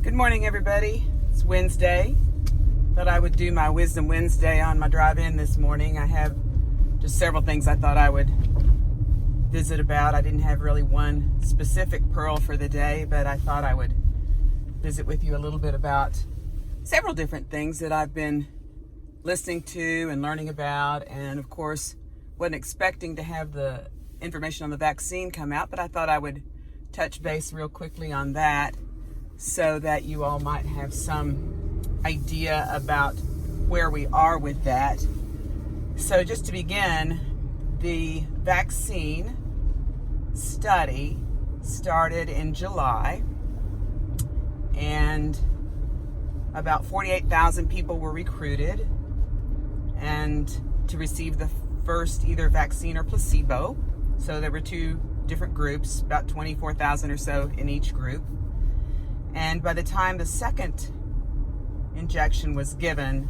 Good morning, everybody. It's Wednesday. Thought I would do my Wisdom Wednesday on my drive in this morning. I have just several things I thought I would visit about. I didn't have really one specific pearl for the day, but I thought I would visit with you a little bit about several different things that I've been listening to and learning about. And of course, wasn't expecting to have the information on the vaccine come out, but I thought I would touch base real quickly on that, so that you all might have some idea about where we are with that. So just to begin, the vaccine study started in July, and about 48,000 people were recruited and to receive the first either vaccine or placebo. So there were two different groups, about 24,000 or so in each group. And by the time the second injection was given,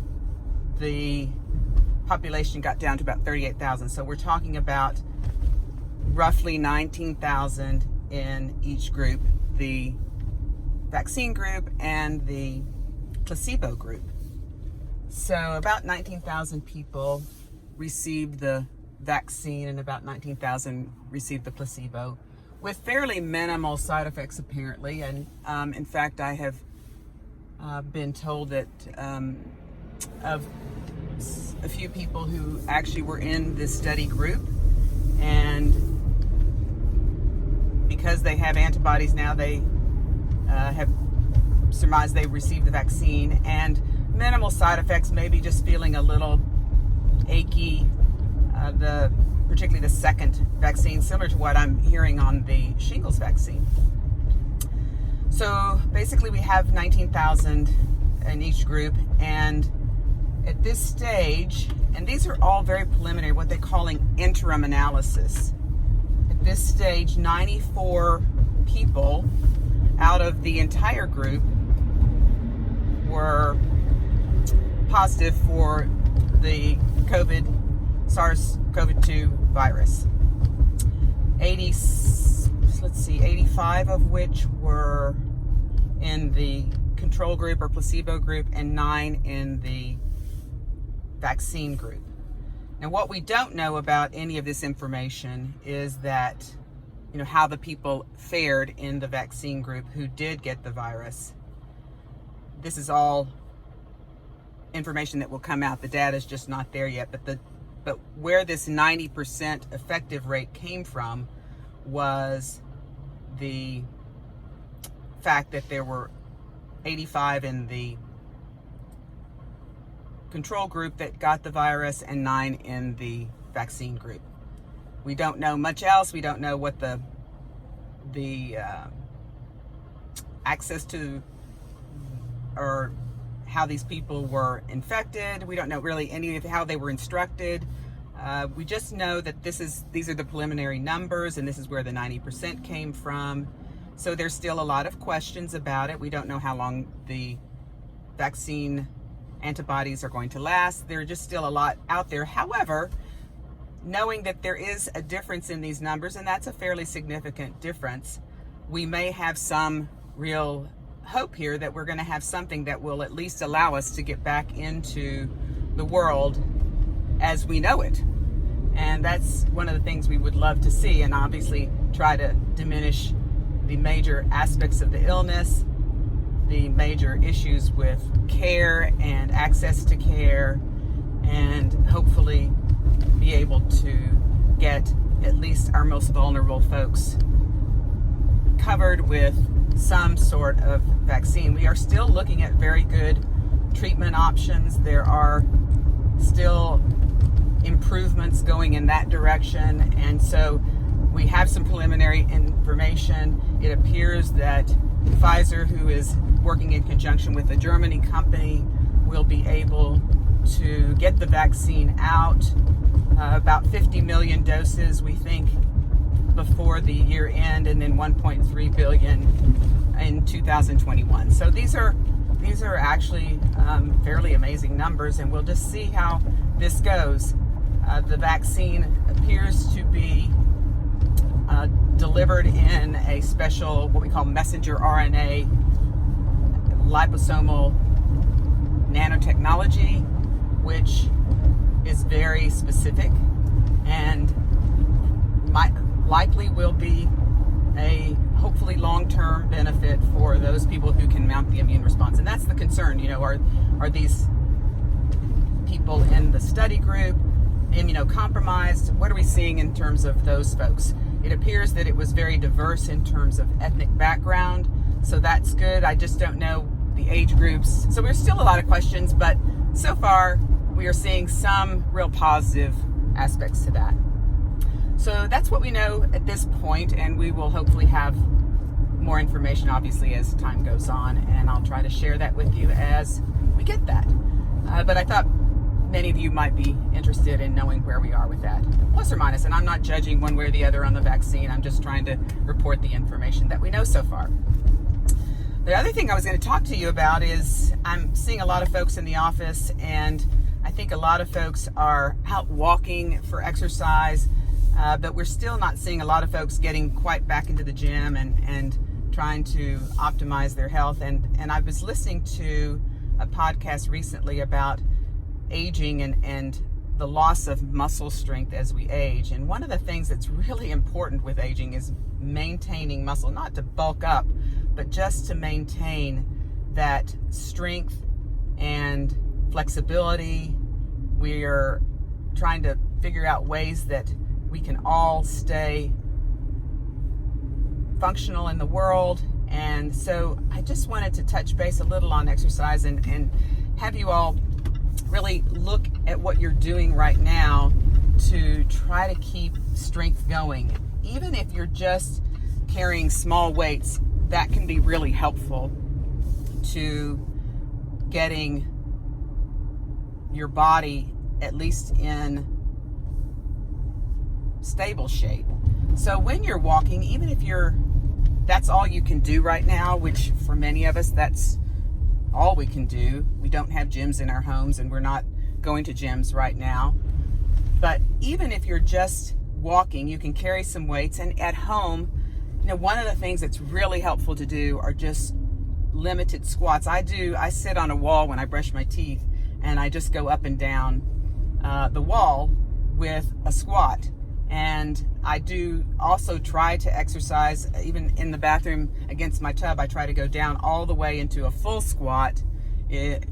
the population got down to about 38,000. So we're talking about roughly 19,000 in each group, the vaccine group and the placebo group. So about 19,000 people received the vaccine and about 19,000 received the placebo, with fairly minimal side effects apparently. And in fact, I have been told that of a few people who actually were in this study group, and because they have antibodies now, they have surmised they received the vaccine, and minimal side effects, maybe just feeling a little achy, particularly the second vaccine, similar to what I'm hearing on the shingles vaccine. So basically we have 19,000 in each group, and at this stage, and these are all very preliminary, what they're calling interim analysis. At this stage, 94 people out of the entire group were positive for the SARS-CoV-2 virus. 85 of which were in the control group or placebo group, and 9 in the vaccine group. Now, what we don't know about any of this information is that, how the people fared in the vaccine group who did get the virus. This is all information that will come out. The data is just not there yet, but where this 90% effective rate came from was the fact that there were 85 in the control group that got the virus and 9 in the vaccine group. We don't know much else. We don't know what the access to or how these people were infected. We don't know really any of how they were instructed. We just know that these are the preliminary numbers, and this is where the 90% came from. So there's still a lot of questions about it. We don't know how long the vaccine antibodies are going to last. There's just still a lot out there. However, knowing that there is a difference in these numbers, and that's a fairly significant difference, we may have some real hope here that we're going to have something that will at least allow us to get back into the world as we know it. And that's one of the things we would love to see, and obviously try to diminish the major aspects of the illness, the major issues with care and access to care, and hopefully be able to get at least our most vulnerable folks covered with some sort of vaccine. We are still looking at very good treatment options. There are still improvements going in that direction, and so we have some preliminary information. It appears that Pfizer, who is working in conjunction with a German company, will be able to get the vaccine out, about 50 million doses, we think, before the year end, and then 1.3 billion in 2021. So these are actually fairly amazing numbers, and we'll just see how this goes. The vaccine appears to be delivered in a special, what we call messenger RNA liposomal nanotechnology, which is very specific and likely will be a hopefully long-term benefit for those people who can mount the immune response. And that's the concern, are these people in the study group immunocompromised? What are we seeing in terms of those folks? It appears that it was very diverse in terms of ethnic background, so that's good. I just don't know the age groups. So there's still a lot of questions, but so far we are seeing some real positive aspects to that. So that's what we know at this point, and we will hopefully have more information, obviously, as time goes on, and I'll try to share that with you as we get that. But I thought many of you might be interested in knowing where we are with that, plus or minus, and I'm not judging one way or the other on the vaccine. I'm just trying to report the information that we know so far. The other thing I was going to talk to you about is I'm seeing a lot of folks in the office, and I think a lot of folks are out walking for exercise, but we're still not seeing a lot of folks getting quite back into the gym and trying to optimize their health. And I was listening to a podcast recently about aging and the loss of muscle strength as we age. And one of the things that's really important with aging is maintaining muscle, not to bulk up, but just to maintain that strength and flexibility. We are trying to figure out ways that we can all stay functional in the world. And so I just wanted to touch base a little on exercise and have you all really look at what you're doing right now to try to keep strength going. Even if you're just carrying small weights, that can be really helpful to getting your body at least in stable shape. So when you're walking, even if that's all you can do right now, which for many of us, that's all we can do. We don't have gyms in our homes, and we're not going to gyms right now. But even if you're just walking, you can carry some weights. And at home, one of the things that's really helpful to do are just limited squats. I sit on a wall when I brush my teeth, and I just go up and down the wall with a squat. And I do also try to exercise, even in the bathroom against my tub, I try to go down all the way into a full squat.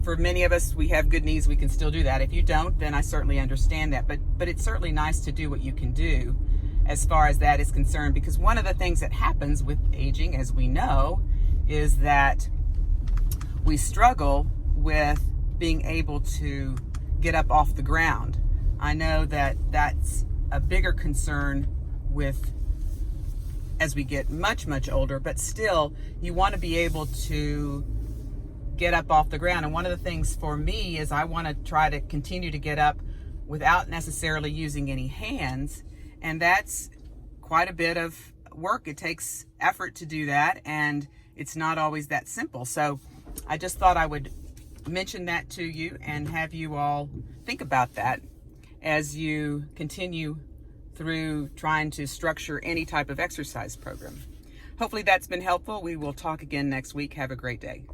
For many of us, we have good knees, we can still do that. If you don't, then I certainly understand that. But it's certainly nice to do what you can do as far as that is concerned, because one of the things that happens with aging, as we know, is that we struggle with being able to get up off the ground. I know that that's a bigger concern with as we get much, much older, but still you want to be able to get up off the ground. And one of the things for me is I want to try to continue to get up without necessarily using any hands. And that's quite a bit of work. It takes effort to do that, and it's not always that simple. So I just thought I would mention that to you and have you all think about that as you continue through trying to structure any type of exercise program. Hopefully that's been helpful. We will talk again next week. Have a great day.